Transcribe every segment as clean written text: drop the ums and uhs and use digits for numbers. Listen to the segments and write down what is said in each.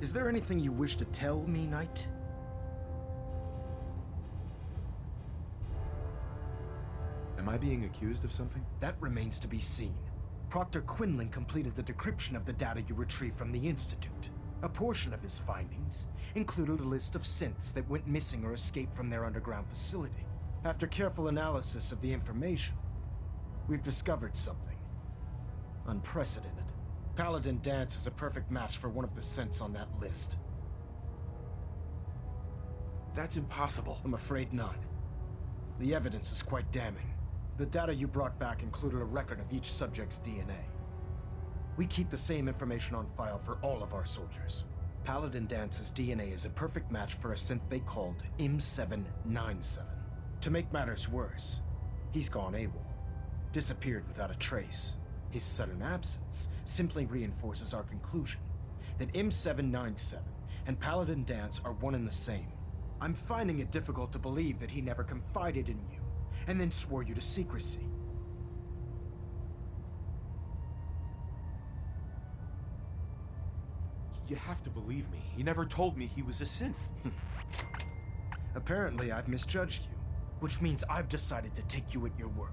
Is there anything you wish to tell me, Knight? Am I being accused of something? That remains to be seen. Proctor Quinlan completed the decryption of the data you retrieved from the Institute. A portion of his findings included a list of synths that went missing or escaped from their underground facility. After careful analysis of the information, we've discovered something unprecedented. Paladin Danse is a perfect match for one of the synths on that list. That's impossible. I'm afraid not. The evidence is quite damning. The data you brought back included a record of each subject's DNA. We keep the same information on file for all of our soldiers. Paladin Danse's DNA is a perfect match for a synth they called M797. To make matters worse, he's gone AWOL, disappeared without a trace. His sudden absence simply reinforces our conclusion that M797 and Paladin Danse are one and the same. I'm finding it difficult to believe that he never confided in you and then swore you to secrecy. You have to believe me. He never told me he was a synth. Apparently, I've misjudged you, which means I've decided to take you at your word.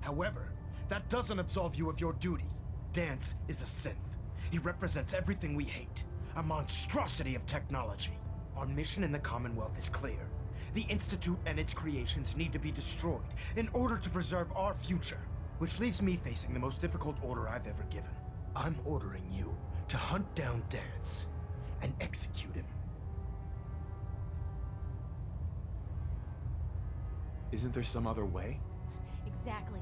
However, that doesn't absolve you of your duty. Danse is a synth. He represents everything we hate, a monstrosity of technology. Our mission in the Commonwealth is clear. The Institute and its creations need to be destroyed in order to preserve our future, which leaves me facing the most difficult order I've ever given. I'm ordering you to hunt down Danse and execute him. Isn't there some other way? Exactly.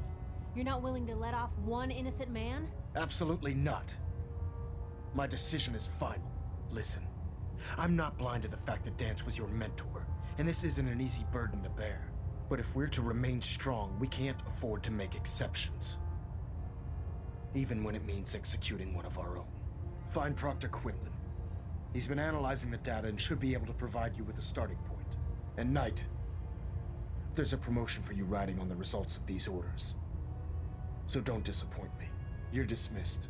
You're not willing to let off one innocent man? Absolutely not. My decision is final. Listen, I'm not blind to the fact that Danse was your mentor, and this isn't an easy burden to bear. But if we're to remain strong, we can't afford to make exceptions. Even when it means executing one of our own. Find Proctor Quinlan. He's been analyzing the data and should be able to provide you with a starting point. And Knight, there's a promotion for you riding on the results of these orders. So don't disappoint me. You're dismissed.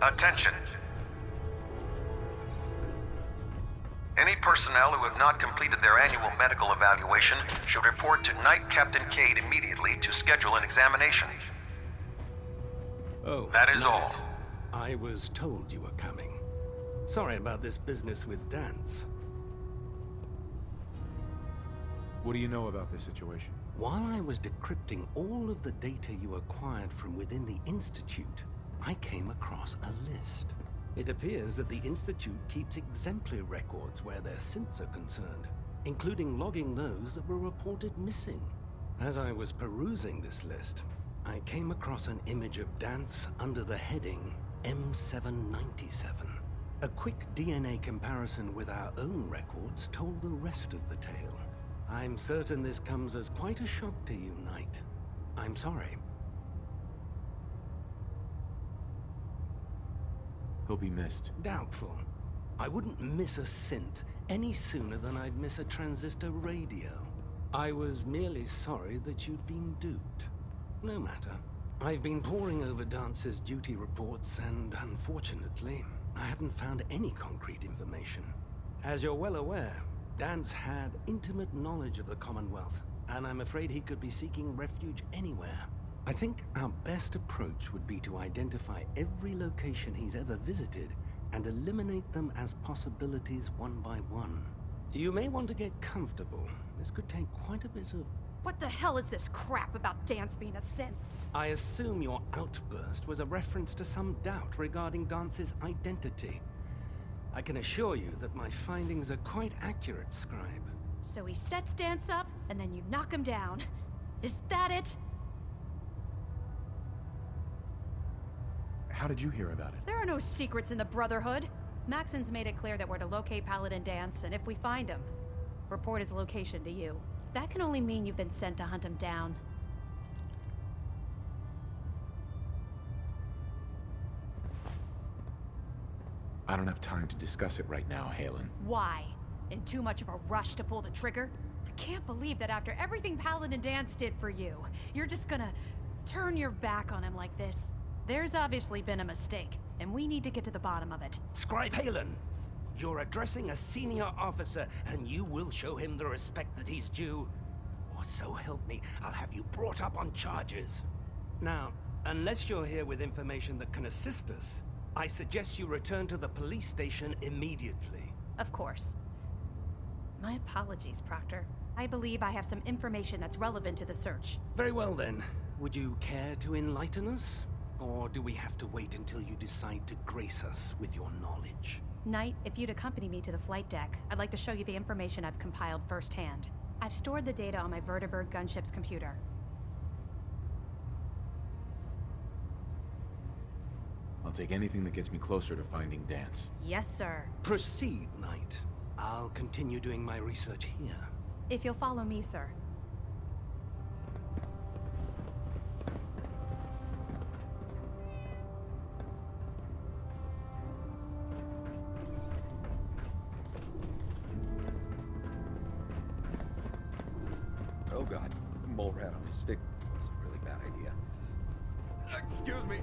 Attention. Any personnel who have not completed their annual medical evaluation should report to Knight Captain Cade immediately to schedule an examination. Oh, That is Knight. all. I was told you were coming. Sorry about this business with Danse. What do you know about this situation? While I was decrypting all of the data you acquired from within the Institute, I came across a list. It appears that the Institute keeps exemplary records where their synths are concerned, including logging those that were reported missing. As I was perusing this list, I came across an image of Danse under the heading M797. A quick DNA comparison with our own records told the rest of the tale. I'm certain this comes as quite a shock to you, Knight. I'm sorry. He'll be missed. Doubtful. I wouldn't miss a synth any sooner than I'd miss a transistor radio. I was merely sorry that you'd been duped. No matter. I've been poring over Dance's duty reports, and unfortunately, I haven't found any concrete information. As you're well aware, Danse had intimate knowledge of the Commonwealth, and I'm afraid he could be seeking refuge anywhere. I think our best approach would be to identify every location he's ever visited and eliminate them as possibilities one by one. You may want to get comfortable. This could take quite a bit of... What the hell is this crap about Danse being a synth? I assume your outburst was a reference to some doubt regarding Dance's identity. I can assure you that my findings are quite accurate, Scribe. So he sets Danse up, and then you knock him down. Is that it? How did you hear about it? There are no secrets in the Brotherhood. Maxon's made it clear that we're to locate Paladin Danse, and if we find him, report his location to you. That can only mean you've been sent to hunt him down. I don't have time to discuss it right now, Halen. Why? In too much of a rush to pull the trigger? I can't believe that after everything Paladin Danse did for you, you're just gonna turn your back on him like this. There's obviously been a mistake, and we need to get to the bottom of it. Scribe Halen, you're addressing a senior officer, and you will show him the respect that he's due. Or so help me, I'll have you brought up on charges. Now, unless you're here with information that can assist us, I suggest you return to the police station immediately. Of course. My apologies, Proctor. I believe I have some information that's relevant to the search. Very well then. Would you care to enlighten us? Or do we have to wait until you decide to grace us with your knowledge? Knight, if you'd accompany me to the flight deck, I'd like to show you the information I've compiled firsthand. I've stored the data on my Vertibird gunship's computer. I'll take anything that gets me closer to finding Danse. Yes, sir. Proceed, Knight. I'll continue doing my research here. If you'll follow me, sir. Oh god, mole rat on a stick was a really bad idea. Excuse me.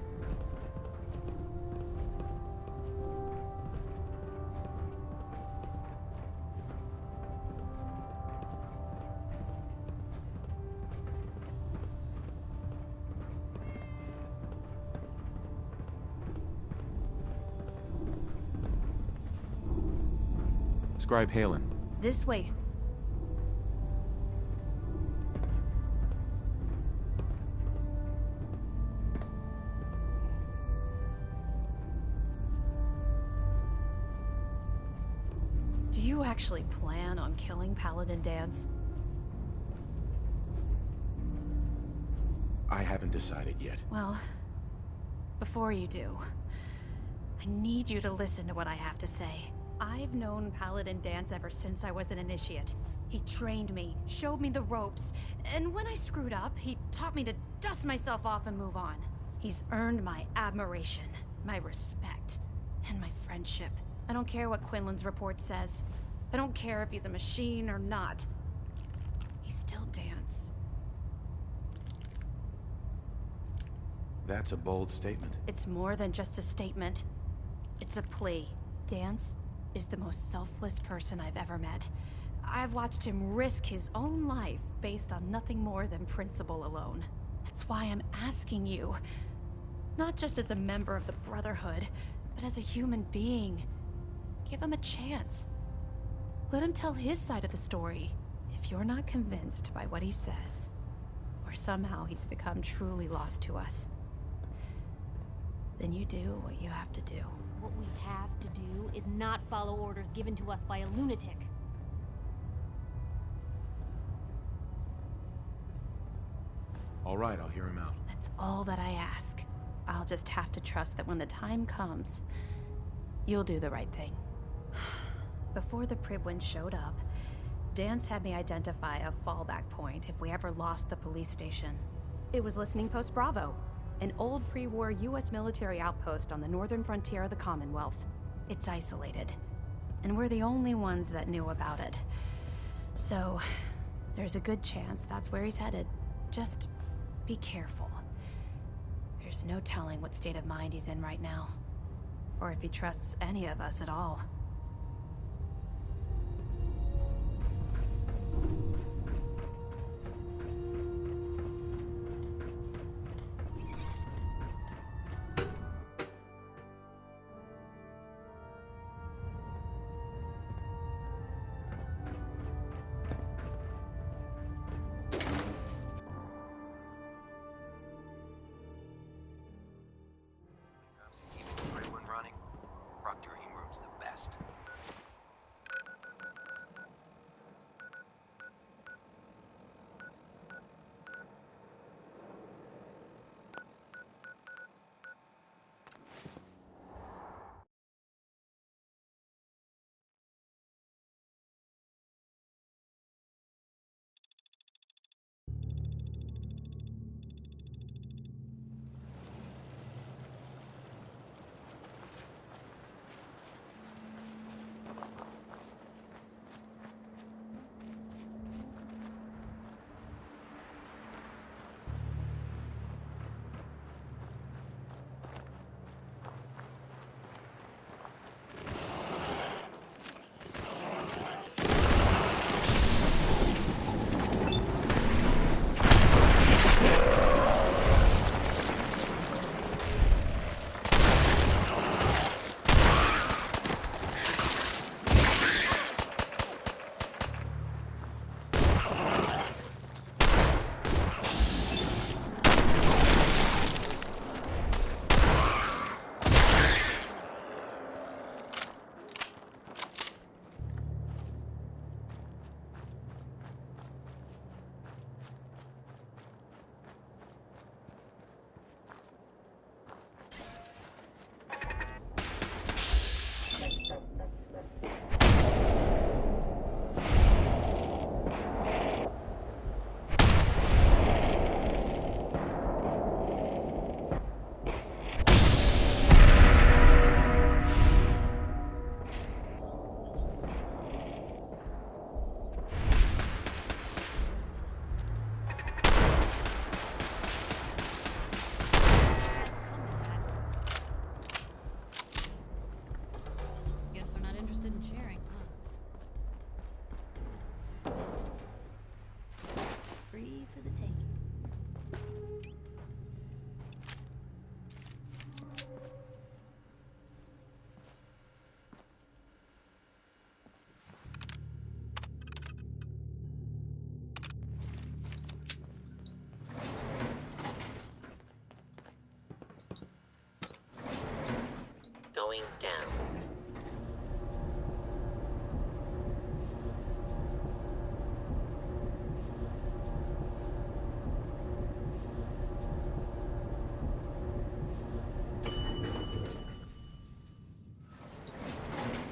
Scribe Halen. This way. Do you actually plan on killing Paladin Danse? I haven't decided yet. Well, before you do, I need you to listen to what I have to say. I've known Paladin Danse ever since I was an initiate. He trained me, showed me the ropes, and when I screwed up, he taught me to dust myself off and move on. He's earned my admiration, my respect, and my friendship. I don't care what Quinlan's report says. I don't care if he's a machine or not. He's still Danse. That's a bold statement. It's more than just a statement. It's a plea. Danse is the most selfless person I've ever met. I've watched him risk his own life based on nothing more than principle alone. That's why I'm asking you, not just as a member of the Brotherhood, but as a human being. Give him a chance. Let him tell his side of the story. If you're not convinced by what he says, or somehow he's become truly lost to us, then you do what you have to do. What we have to do is not follow orders given to us by a lunatic. All right, I'll hear him out. That's all that I ask. I'll just have to trust that when the time comes, you'll do the right thing. Before the Pribwin showed up, Danse had me identify a fallback point if we ever lost the police station. It was Listening Post Bravo, an old pre-war US military outpost on the northern frontier of the Commonwealth. It's isolated, and we're the only ones that knew about it. So, there's a good chance that's where he's headed. Just be careful. There's no telling what state of mind he's in right now, or if he trusts any of us at all. When running, Proctor Ingram's the best. going down.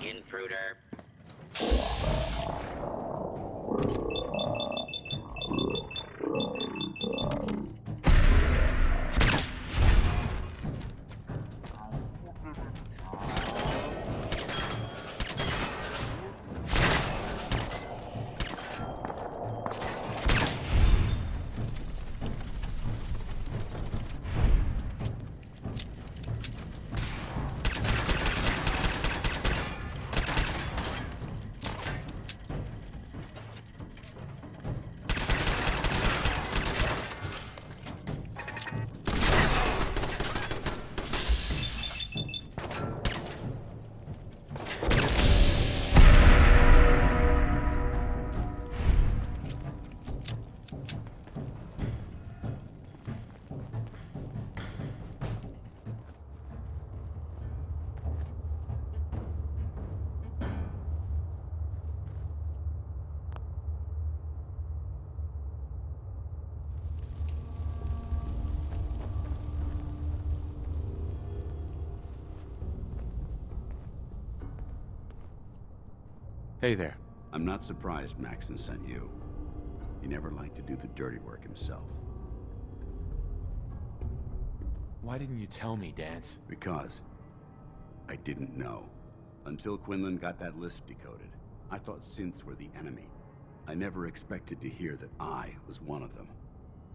Intruder. Hey there. I'm not surprised Maxson sent you. He never liked to do the dirty work himself. Why didn't you tell me, Danse? Because I didn't know. Until Quinlan got that list decoded, I thought synths were the enemy. I never expected to hear that I was one of them.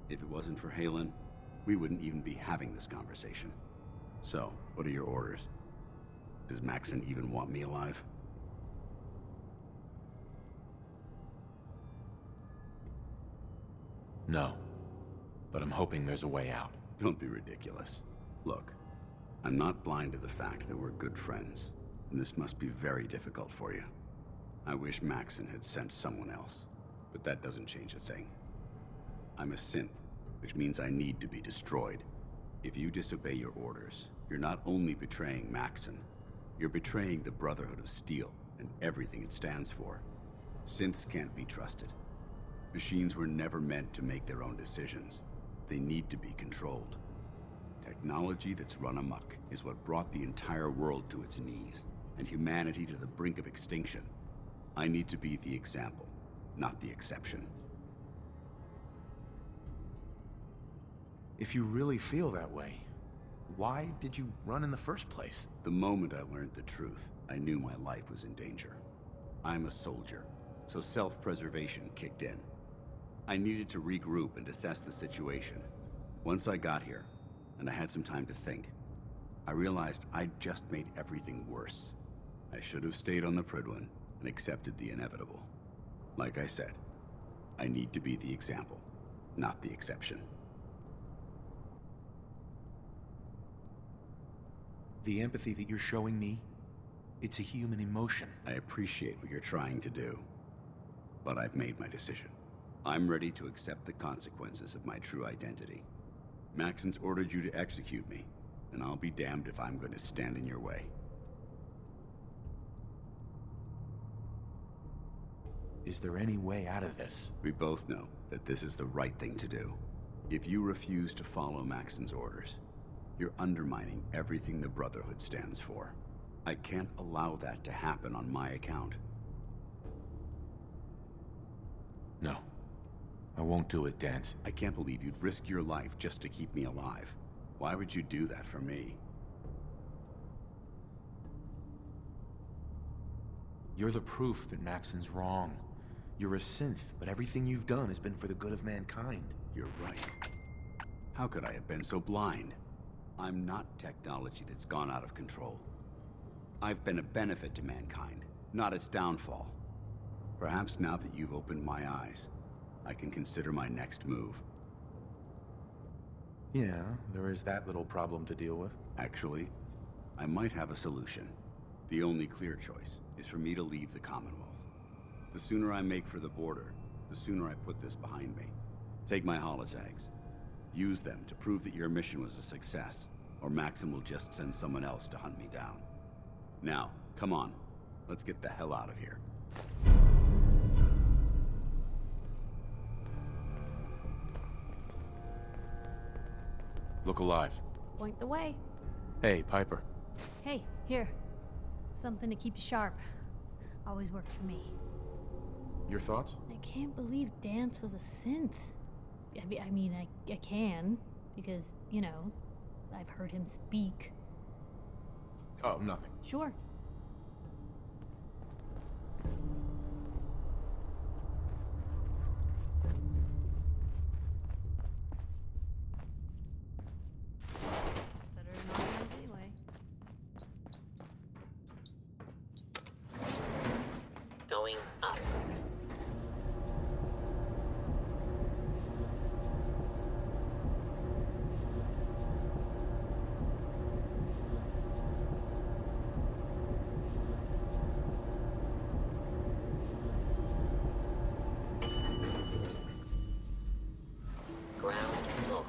If it wasn't for Haylen, we wouldn't even be having this conversation. So, what are your orders? Does Maxson even want me alive? No. But I'm hoping there's a way out. Don't be ridiculous. Look, I'm not blind to the fact that we're good friends, and this must be very difficult for you. I wish Maxson had sent someone else, but that doesn't change a thing. I'm a synth, which means I need to be destroyed. If you disobey your orders, you're not only betraying Maxson, you're betraying the Brotherhood of Steel and everything it stands for. Synths can't be trusted. Machines were never meant to make their own decisions. They need to be controlled. Technology that's run amok is what brought the entire world to its knees, and humanity to the brink of extinction. I need to be the example, not the exception. If you really feel that way, why did you run in the first place? The moment I learned the truth, I knew my life was in danger. I'm a soldier, so self-preservation kicked in. I needed to regroup and assess the situation. Once I got here, and I had some time to think, I realized I'd just made everything worse. I should have stayed on the Prydwen and accepted the inevitable. Like I said, I need to be the example, not the exception. The empathy that you're showing me, it's a human emotion. I appreciate what you're trying to do, but I've made my decision. I'm ready to accept the consequences of my true identity. Maxson's ordered you to execute me, and I'll be damned if I'm going to stand in your way. Is there any way out of this? We both know that this is the right thing to do. If you refuse to follow Maxson's orders, you're undermining everything the Brotherhood stands for. I can't allow that to happen on my account. No. I won't do it, Danse. I can't believe you'd risk your life just to keep me alive. Why would you do that for me? You're the proof that Maxson's wrong. You're a synth, but everything you've done has been for the good of mankind. You're right. How could I have been so blind? I'm not technology that's gone out of control. I've been a benefit to mankind, not its downfall. Perhaps now that you've opened my eyes, I can consider my next move. Yeah, there is that little problem to deal with. Actually, I might have a solution. The only clear choice is for me to leave the Commonwealth. The sooner I make for the border, the sooner I put this behind me. Take my holotags. Use them to prove that your mission was a success, or Maxson will just send someone else to hunt me down. Now, come on. Let's get the hell out of here. Look alive. Point the way. Hey, Piper. Hey, here. Something to keep you sharp. Always worked for me. Your thoughts? I can't believe Dance was a synth. I mean, I can, because, you know, I've heard him speak. Oh, nothing. Sure. Better not use anyway. Going up. Ground floor.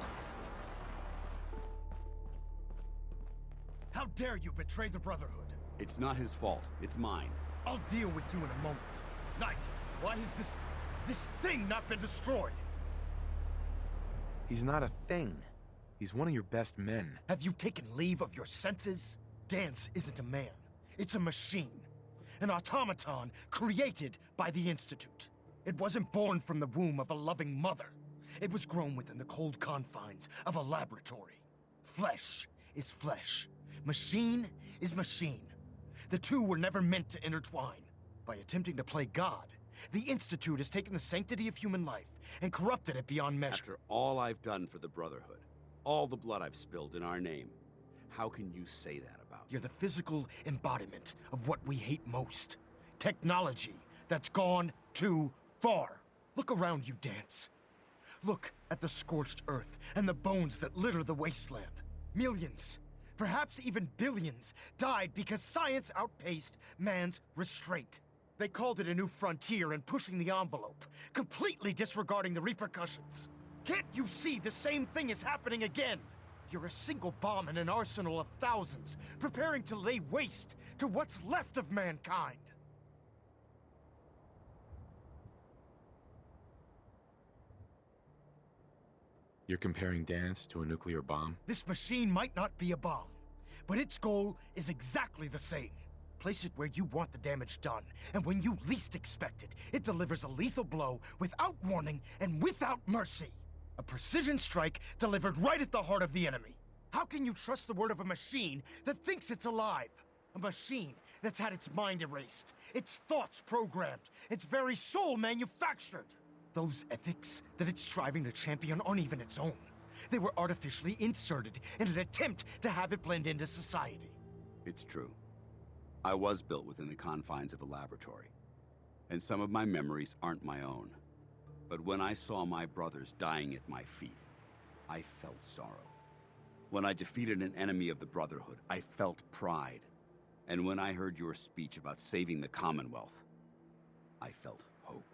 How dare you betray the Brotherhood? It's not his fault. It's mine. I'll deal with you in a moment. Knight, why has this thing not been destroyed? He's not a thing. He's one of your best men. Have you taken leave of your senses? Dance isn't a man. It's a machine. An automaton created by the Institute. It wasn't born from the womb of a loving mother. It was grown within the cold confines of a laboratory. Flesh is flesh. Machine is machine. The two were never meant to intertwine. By attempting to play God, the Institute has taken the sanctity of human life and corrupted it beyond measure. After all I've done for the Brotherhood, all the blood I've spilled in our name, how can you say that about me? You're the physical embodiment of what we hate most. Technology that's gone too far. Look around you, Dance. Look at the scorched earth and the bones that litter the wasteland. Millions, perhaps even billions, died because science outpaced man's restraint. They called it a new frontier and pushing the envelope, completely disregarding the repercussions. Can't you see the same thing is happening again? You're a single bomb in an arsenal of thousands, preparing to lay waste to what's left of mankind. You're comparing Dance to a nuclear bomb? This machine might not be a bomb, but its goal is exactly the same. Place it where you want the damage done, and when you least expect it, it delivers a lethal blow without warning and without mercy. A precision strike delivered right at the heart of the enemy. How can you trust the word of a machine that thinks it's alive? A machine that's had its mind erased, its thoughts programmed, its very soul manufactured. Those ethics that it's striving to champion aren't even its own. They were artificially inserted in an attempt to have it blend into society. It's true. I was built within the confines of a laboratory, and some of my memories aren't my own. But when I saw my brothers dying at my feet, I felt sorrow. When I defeated an enemy of the Brotherhood, I felt pride. And when I heard your speech about saving the Commonwealth, I felt hope.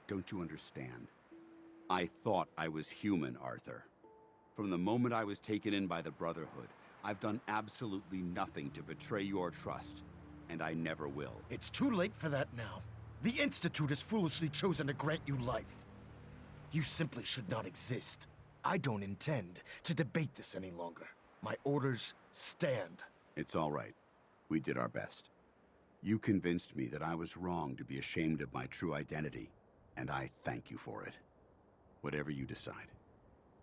Don't you understand? I thought I was human, Arthur. From the moment I was taken in by the Brotherhood, I've done absolutely nothing to betray your trust, and I never will. It's too late for that now. The Institute has foolishly chosen to grant you life. You simply should not exist. I don't intend to debate this any longer. My orders stand. It's all right. We did our best. You convinced me that I was wrong to be ashamed of my true identity, and I thank you for it. Whatever you decide,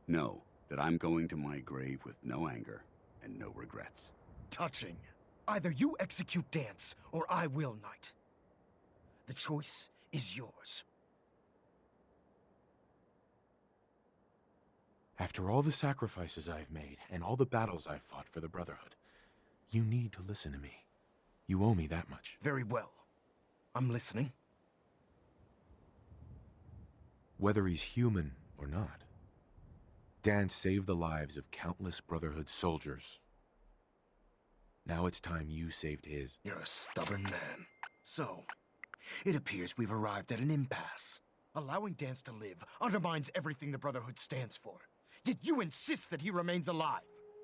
know that I'm going to my grave with no anger and no regrets. Touching. Either you execute Dance, or I will, Knight. The choice is yours. After all the sacrifices I've made, and all the battles I've fought for the Brotherhood, you need to listen to me. You owe me that much. Very well. I'm listening. Whether he's human or not, Dan saved the lives of countless Brotherhood soldiers. Now it's time you saved his. You're a stubborn man. So, it appears we've arrived at an impasse. Allowing Dance to live undermines everything the Brotherhood stands for. Yet you insist that he remains alive,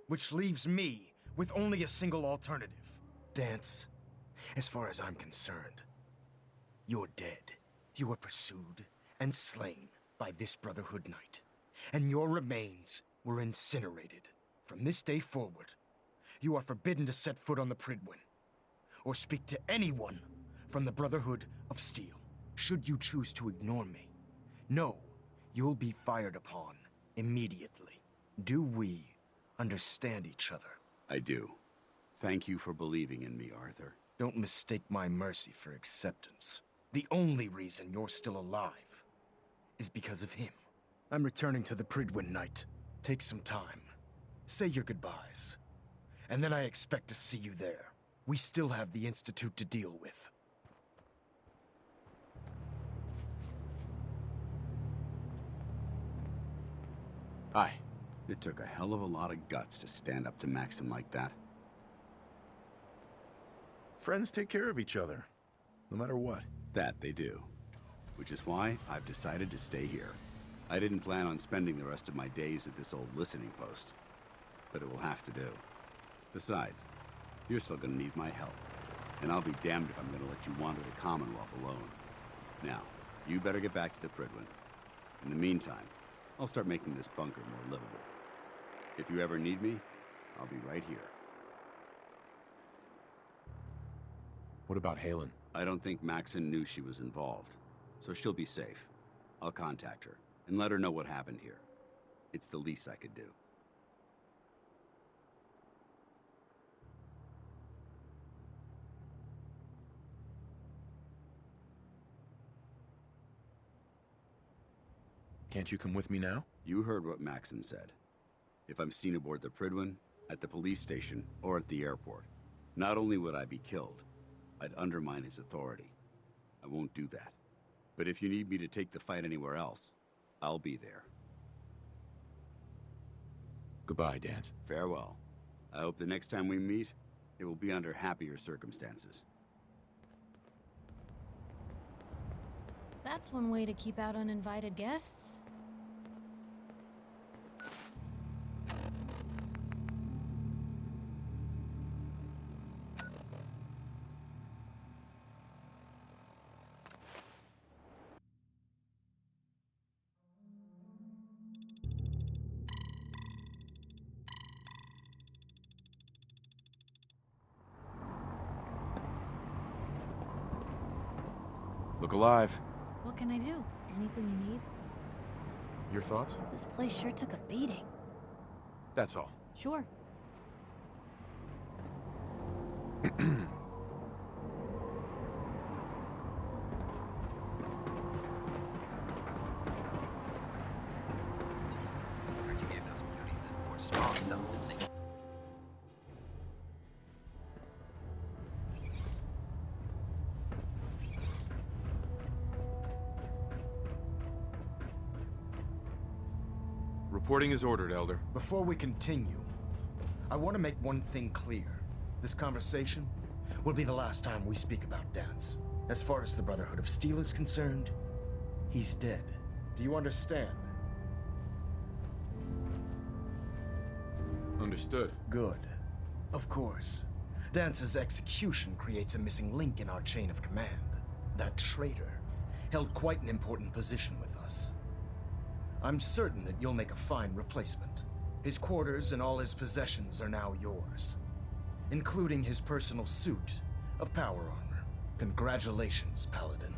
which leaves me with only a single alternative. Dance, as far as I'm concerned, you're dead. You were pursued and slain by this Brotherhood Knight, and your remains were incinerated. From this day forward, you are forbidden to set foot on the Prydwen, or speak to anyone from the Brotherhood of Steel. Should you choose to ignore me, know you'll be fired upon immediately. Do we understand each other? I do. Thank you for believing in me, Arthur. Don't mistake my mercy for acceptance. The only reason you're still alive is because of him. I'm returning to the Prydwen Knight. Take some time. Say your goodbyes. And then I expect to see you there. We still have the Institute to deal with. Hi. It took a hell of a lot of guts to stand up to Maxim like that. Friends take care of each other, no matter what. That they do. Which is why I've decided to stay here. I didn't plan on spending the rest of my days at this old listening post, but it will have to do. Besides, you're still gonna need my help, and I'll be damned if I'm gonna let you wander the Commonwealth alone. Now, you better get back to the Prydwen. In the meantime, I'll start making this bunker more livable. If you ever need me, I'll be right here. What about Haylen? I don't think Maxon knew she was involved, so she'll be safe. I'll contact her and let her know what happened here. It's the least I could do. Can't you come with me now? You heard what Maxon said. If I'm seen aboard the Prydwen, at the police station, or at the airport, not only would I be killed, I'd undermine his authority. I won't do that. But if you need me to take the fight anywhere else, I'll be there. Goodbye, Dance. Farewell. I hope the next time we meet, it will be under happier circumstances. That's one way to keep out uninvited guests. Look alive. What can I do? Anything you need? Your thoughts? This place sure took a beating. That's all. Sure. Reporting is ordered, Elder. Before we continue, I want to make one thing clear. This conversation will be the last time we speak about Dance. As far as the Brotherhood of Steel is concerned, he's dead. Do you understand? Understood. Good. Of course. Dance's execution creates a missing link in our chain of command. That traitor held quite an important position with us. I'm certain that you'll make a fine replacement. His quarters and all his possessions are now yours, including his personal suit of power armor. Congratulations, Paladin.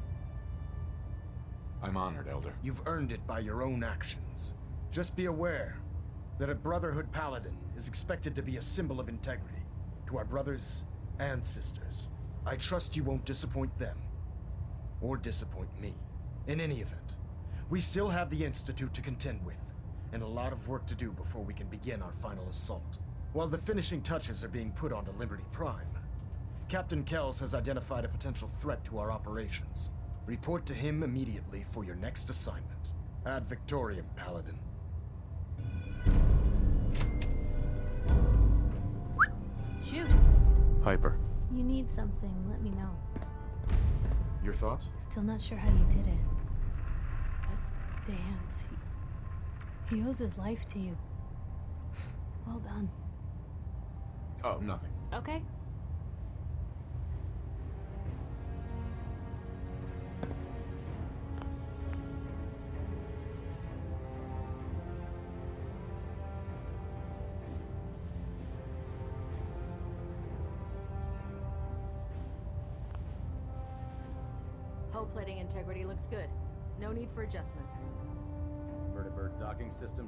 I'm honored, Elder. You've earned it by your own actions. Just be aware that a Brotherhood Paladin is expected to be a symbol of integrity to our brothers and sisters. I trust you won't disappoint them, or disappoint me. In any event, we still have the Institute to contend with, and a lot of work to do before we can begin our final assault. While the finishing touches are being put onto Liberty Prime, Captain Kells has identified a potential threat to our operations. Report to him immediately for your next assignment. Ad Victoriam, Paladin. Shoot! Piper. You need something, let me know. Your thoughts? Still not sure how you did it. But Dance, he owes his life to you. Well done. Oh, nothing. Okay. plating integrity looks good. No need for adjustments. Vertibird docking system